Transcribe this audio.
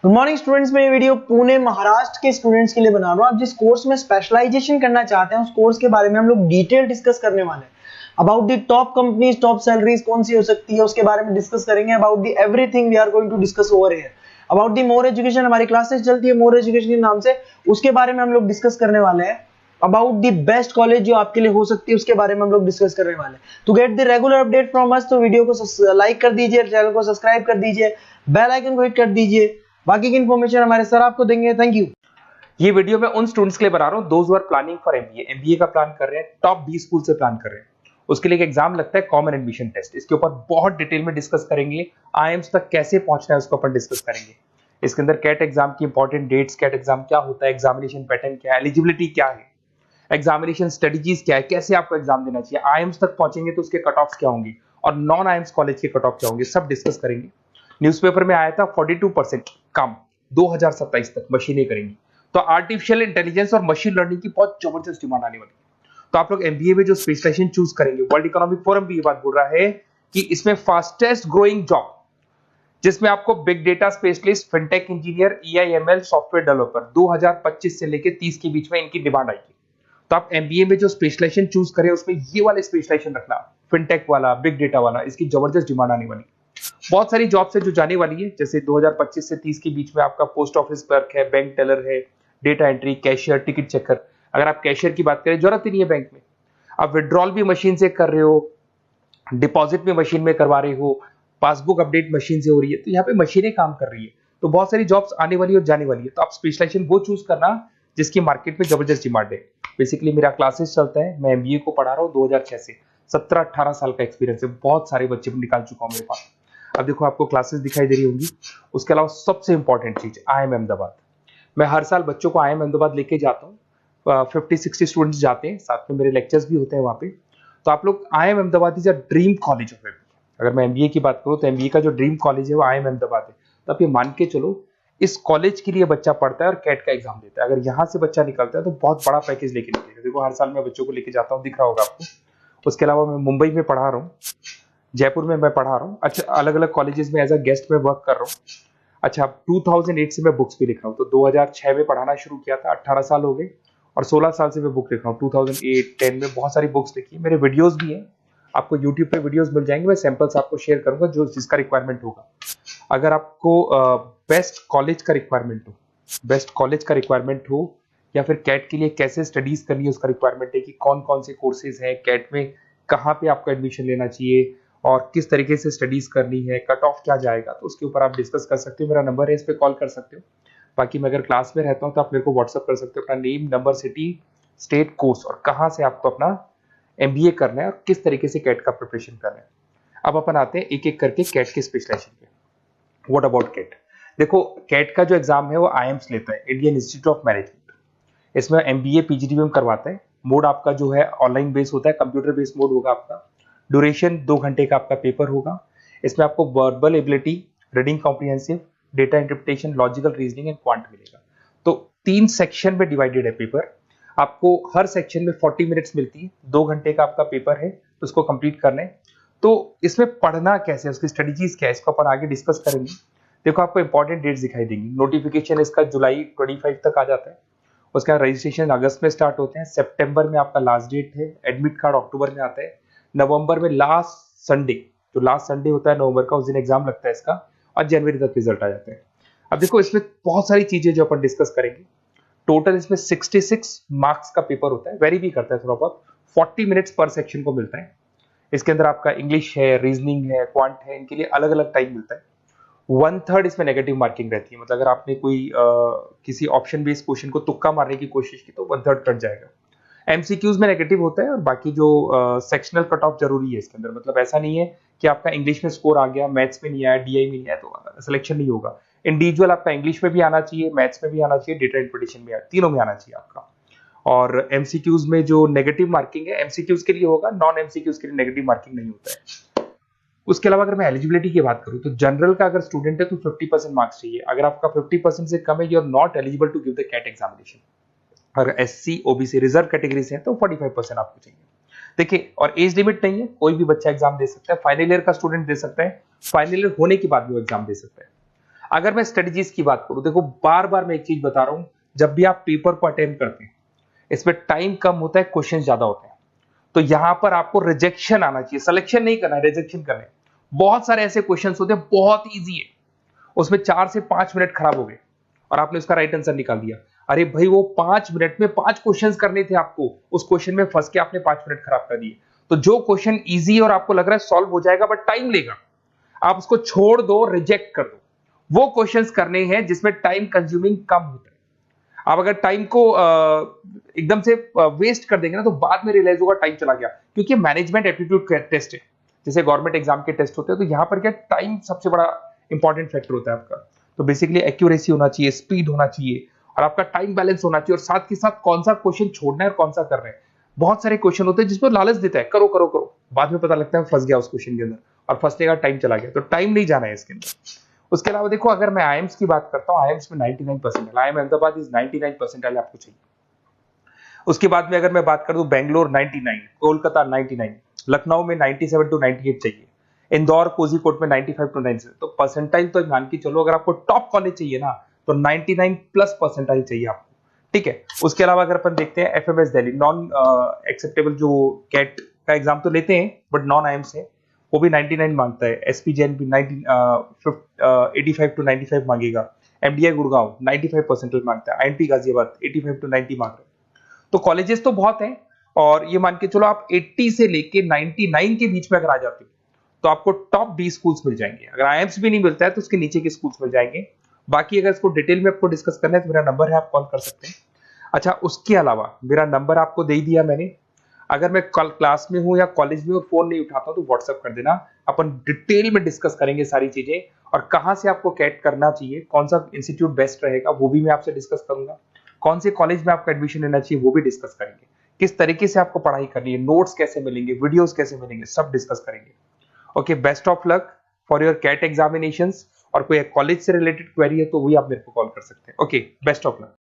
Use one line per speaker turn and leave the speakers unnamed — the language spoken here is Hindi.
Good morning students. मैं ये वीडियो पुणे महाराष्ट्र के स्टूडेंट्स के लिए बना रहा हूँ। आप जिस कोर्स में स्पेशलाइजेशन करना चाहते हैं उस कोर्स के बारे में हम लोग डिटेल डिस्कस करने वाले हैं। About the top companies, top salaries कौन सी हो सकती है उसके बारे में डिस्कस करेंगे। About the everything we are going to discuss over here. About the more education, हमारी क्लासेस चलती है मोर एजुकेशन के नाम से, उसके बारे में हम लोग डिस्कस करने वाले हैं। अबाउट द बेस्ट कॉलेज जो आपके लिए हो सकती है उसके बारे में हम लोग डिस्कस करने वाले हैं। To get the regular update from us, तो वीडियो को लाइक कर दीजिए, चैनल को सब्सक्राइब कर दीजिए, बेल आइकन को हिट कर दीजिए। बाकी की इन्फॉर्मेशन हमारे सर आपको देंगे। Thank you.
ये वीडियो मैं उन स्टूडेंट्स के लिए बना रहा हूँ those who are planning for MBA का प्लान कर रहे हैं, टॉप 20 स्कूल से प्लान कर रहे हैं। उसके लिए एक एग्जाम लगता है कॉमन एडमिशन टेस्ट। इसके ऊपर बहुत डिटेल में डिस्कस करेंगे। आईएम्स तक कैसे पहुंचना है उसको अपन डिस्कस करेंगे। इसके अंदर कैट एग्जाम की इंपॉर्टेंट डेट्स, कैट एग्जाम क्या होता है, एग्जामिनेशन पैटर्न क्या है, एलिजिबिलिटी क्या है, एग्जामिनेशन स्ट्रेटजीज क्या है, कैसे आपको एग्जाम देना चाहिए, आईएम्स तक पहुंचेंगे तो उसके कट ऑफ्स क्या होंगे और नॉन आईएम्स कॉलेज के कट ऑफ क्या होंगे, सब डिस्कस करेंगे। न्यूज़पेपर में आया था 42% कम 2027 तक मशीनें करेंगी। तो आर्टिफिशियल इंटेलिजेंस और मशीन लर्निंग की बहुत जबरदस्त डिमांड आने वाली है। तो आप लोग एमबीए में जो स्पेशलाइजेशन चूज करेंगे, वर्ल्ड इकोनॉमिक फोरम भी ये बात बोल रहा है कि इसमें फास्टेस्ट ग्रोइंग जॉब जिसमें आपको big data specialist, fintech engineer, AIML software developer 2025 से लेकर 30 के बीच में इनकी डिमांड आएगी। तो आप एमबीए में जो स्पेशलाइजेशन चूज करें उसमें ये वाले स्पेशलाइजेशन रखना, फिनटेक वाला, बिग डेटा वाला, इसकी जबरदस्त डिमांड आने वाली है। बहुत सारी जॉब्स है जो जाने वाली है, जैसे 2025 से 30 के बीच में आपका पोस्ट ऑफिस क्लर्क है, बैंक टेलर है, data entry, cashier, ticket checker. अगर आप कैशियर की बात करें, जरूरत ही नहीं है बैंक में, आप विड्रॉल भी मशीन से कर रहे हो, डिपॉजिट भी मशीन में करवा रहे हो, पासबुक अपडेट मशीन से हो रही है, तो यहाँ पे मशीनें काम कर रही है। तो बहुत सारी जॉब्स आने वाली और जाने वाली है। तो आप स्पेशलाइजेशन वो चूज करना जिसकी मार्केट में जबरदस्त डिमांड है। बेसिकली मेरा क्लासेस चलता है, मैं एमबीए को पढ़ा रहा हूँ 2006 से। 17-18 साल का एक्सपीरियंस है, बहुत सारे बच्चे निकाल चुका हूँ मेरे पास। अब देखो आपको क्लासेस दिखाई दे रही होंगी। उसके अलावा सबसे इंपॉर्टेंट चीज IIM अहमदाबाद। मैं हर साल बच्चों को IIM अहमदाबाद लेके जाता हूँ। 50-60 स्टूडेंट्स जाते हैं, साथ में मेरे लेक्चर्स भी होते हैं वहाँ पे। तो आप लोग IIM Ahmedabad is a dream college of MBA. अगर मैं एमबीए की बात करूँ तो एमबीए का जो ड्रीम कॉलेज है वो IIM अहमदाबाद है। तो आप ये मान के चलो, इस कॉलेज के लिए बच्चा पढ़ता है और कैट का एग्जाम देता है। अगर यहाँ से बच्चा निकलता है तो बहुत बड़ा पैकेज लेके निकलेगा। देखो हर साल मैं बच्चों को लेके जाता हूँ, दिख रहा होगा आपको। उसके अलावा मैं मुंबई में पढ़ा रहा हूँ, जयपुर में मैं पढ़ा रहा हूँ। अच्छा, अलग अलग कॉलेजेस में एज अ गेस्ट में वर्क कर रहा हूँ। अच्छा, 2008 से मैं बुक्स भी लिख रहा हूँ। तो 2006 में पढ़ाना शुरू किया था, 18 साल हो गए, और 16 साल से मैं बुक लिख रहा हूँ। 2008-10 में बहुत सारी बुक्स लिखी है। मेरे वीडियोस भी हैं, आपको यूट्यूब पे वीडियोस मिल जाएंगे। मैं सैंपल्स आपको शेयर करूंगा जो जिसका रिक्वायरमेंट होगा। अगर आपको बेस्ट कॉलेज का रिक्वायरमेंट हो, बेस्ट कॉलेज का रिक्वायरमेंट हो, या फिर कैट के लिए कैसे स्टडीज करनी है उसका रिक्वायरमेंट है कि कौन कौन से कोर्सेज हैं कैट में, कहाँ पे आपको एडमिशन लेना चाहिए और किस तरीके से स्टडीज करनी है, कट ऑफ क्या जाएगा, तो उसके ऊपर आप डिस्कस कर सकते हो। मेरा नंबर है, इस पर कॉल कर सकते हो। बाकी मैं अगर क्लास में रहता हूँ तो आप मेरे को व्हाट्सअप कर सकते हो अपना name, number, city, state, course और कहाँ से आपको अपना एमबीए करना है और किस तरीके से कैट का प्रिपरेशन करना है। अब अपन आते हैं एक एक करके कैट के स्पेशलाइजेशन पे। What about CAT? देखो कैट का जो एग्जाम है वो आईएम्स लेता है, इंडियन इंस्टीट्यूट ऑफ मैनेजमेंट। इसमें एमबीए पीजीडीएम करवाता है। मोड आपका जो है ऑनलाइन बेस होता है, कंप्यूटर बेस्ड मोड होगा आपका। ड्यूरेशन 2 घंटे का आपका पेपर होगा। इसमें आपको verbal ability, reading comprehensive, data interpretation, logical reasoning and quant मिलेगा। तो 3 सेक्शन में डिवाइडेड है पेपर। आपको हर सेक्शन में 40 मिनट्स मिलती है। 2 घंटे का आपका पेपर है, तो उसको कंप्लीट करना है। तो इसमें पढ़ना कैसे है, उसकी स्ट्रेटजीज क्या है, इसको अपन आगे डिस्कस करेंगे। देखो आपको इंपॉर्टेंट डेट्स दिखाई देंगी। नोटिफिकेशन इसका जुलाई 25 तक आ जाता है। उसका रजिस्ट्रेशन अगस्त में स्टार्ट होते हैं, सितंबर में आपका लास्ट डेट है, एडमिट कार्ड अक्टूबर में आता है, नवंबर में लास्ट संडे, जो लास्ट संडे होता है नवंबर का, उस दिन एग्जाम लगता है इसका, और जनवरी तक रिजल्ट आ जाता है। अब देखो इसमें बहुत सारी चीजें जो अपन डिस्कस करेंगे। टोटल इसमें 66 मार्क्स का पेपर होता है, वेरी भी करता है थोड़ा बहुत। 40 मिनट्स पर सेक्शन को मिलता है। इसके अंदर आपका इंग्लिश है, रीजनिंग है, क्वांट है, इनके लिए अलग अलग टाइम मिलता है। 1/3 इसमें नेगेटिव मार्किंग रहती है। मतलब अगर आपने कोई किसी ऑप्शन बेस्ड क्वेश्चन को तुक्का मारने की कोशिश की तो 1/3 कट जाएगा। एमसीक्यूज में नेगेटिव होता है, और बाकी जो सेक्शनल कट ऑफ जरूरी है इसके अंदर। मतलब ऐसा नहीं है कि आपका इंग्लिश में स्कोर आ गया, मैथ्स में नहीं आया, डीआई में नहीं आया तो सिलेक्शन नहीं होगा। इंडिविजुअल आपका इंग्लिश में भी आना चाहिए, मैथ्स में भी आना चाहिए, डेटा इंटरप्रिटेशन में, तीनों में आना चाहिए आपका। और एमसीक्यूज में जो नेगेटिव मार्किंग है एमसीक्यूज के लिए होगा, नॉन एमसीक्यूज के लिए नेगेटिव मार्किंग नहीं होता है। उसके अलावा अगर मैं एलिजिबिलिटी की बात करूं तो जनरल का अगर स्टूडेंट है तो 50% मार्क्स चाहिए। अगर आपका 50% से कम है, you are not eligible to give the CAT examination. अगर एससी, ओबीसी, रिजर्व कैटेगरी से है तो 45% आपको चाहिए। देखिए, और एज लिमिट नहीं है, कोई भी बच्चा एग्जाम दे सकता है। फाइनल ईयर का स्टूडेंट दे सकता है, फाइनल ईयर होने के बाद भी वो एग्जाम दे सकता है। अगर मैं स्ट्रेटजीज की बात करूं, देखो बार बार मैं एक चीज बता रहा हूं, जब भी आप पेपर को अटेम्प्ट करते हैं इसमें टाइम कम होता है, क्वेश्चन ज्यादा होते हैं। तो यहां पर आपको रिजेक्शन आना चाहिए, सिलेक्शन नहीं करना है, रिजेक्शन करना है। बहुत सारे ऐसे क्वेश्चन होते हैं बहुत ईजी है, उसमें 4 से 5 मिनट खराब हो गए और आपने उसका राइट आंसर निकाल दिया। अरे भाई वो 5 मिनट में 5 क्वेश्चंस करने थे आपको, उस क्वेश्चन में फंस के आपने 5 मिनट खराब कर दिए। तो जो क्वेश्चन इजी और आपको लग रहा है सॉल्व हो जाएगा बट टाइम लेगा, आप उसको छोड़ दो, रिजेक्ट कर दो। वो क्वेश्चंस करने हैं जिसमें टाइम कंज्यूमिंग कम होता है। आप अगर टाइम को एकदम से वेस्ट कर देंगे ना तो बाद में रियलाइज होगा टाइम चला गया, क्योंकि मैनेजमेंट एप्टीट्यूड टेस्ट है, जैसे गवर्नमेंट एग्जाम के टेस्ट होते हैं। तो यहाँ पर क्या टाइम सबसे बड़ा इंपॉर्टेंट फैक्टर होता है आपका। तो बेसिकली एक्यूरेसी होना चाहिए, स्पीड होना चाहिए और आपका टाइम बैलेंस होना चाहिए, और साथ के साथ कौन सा क्वेश्चन छोड़ना है और कौन सा कर रहे हैं। बहुत सारे क्वेश्चन होते हैं जिसमें लालच देता है, करो करो करो, बाद में पता लगता है फंस गया उस क्वेश्चन के अंदर, और फंसने का टाइम चला गया। तो टाइम नहीं जाना है इसके अंदर। उसके अलावा देखो, अगर मैं आईएम्स की बात करता हूँ, आईएम्स में 99% है, आईएम अहमदाबाद इज 99% आपको चाहिए। उसके बाद में अगर मैं बात कर दूं, बेंगलोर 99, कोलकाता 99, लखनऊ में 97 टू 98 चाहिए, इंदौर कोझीकोड में 95 टू 97। तो परसेंटाइल तो मान के चलो, अगर आपको टॉप कॉलेज चाहिए ना तो 99 प्लस परसेंटाइल चाहिए आपको, ठीक है। उसके अलावा अगर अपन देखते हैं एफएमएस दिल्ली, नॉन एक्सेप्टेबल जो कैट का एग्जाम तो लेते हैं बट नॉन आईएम्स है, वो भी 99 मांगता है। एसपी जैन भी 85 टू 95 मांगेगा। एमडीआई गुड़गांव 95 परसेंटाइल मांगता है। आईएनटी गाजियाबाद 85 टू 90 मांग रहे हैं। तो कॉलेजेस तो बहुत हैं, और ये मान के चलो आप 80 से लेके 99 के बीच में अगर आ जाते हो तो आपको टॉप 20 स्कूल्स मिल जाएंगे। अगर आईएम्स भी नहीं मिलता है तो उसके नीचे के स्कूल्स मिल जाएंगे। बाकी अगर इसको डिटेल में आपको डिस्कस करना है तो मेरा नंबर है, आप कॉल कर सकते हैं। अच्छा, उसके अलावा मेरा नंबर आपको दे दिया मैंने, अगर मैं कल क्लास में हूं या कॉलेज में और फोन नहीं उठाता तो व्हाट्सएप कर देना, अपन डिटेल में डिस्कस करेंगे सारी चीजें, और कहां से आपको कैट करना चाहिए, कौन सा इंस्टीट्यूट बेस्ट रहेगा वो भी मैं आपसे डिस्कस करूंगा, कौन से कॉलेज में आपका एडमिशन लेना चाहिए वो भी डिस्कस करेंगे, किस तरीके से आपको पढ़ाई करनी है, नोट्स कैसे मिलेंगे, वीडियोस कैसे मिलेंगे, सब डिस्कस करेंगे। Okay, best of luck for your CAT examinations. और कोई कॉलेज से रिलेटेड क्वेरी है तो वही आप मेरे को कॉल कर सकते हैं। Okay, best of luck.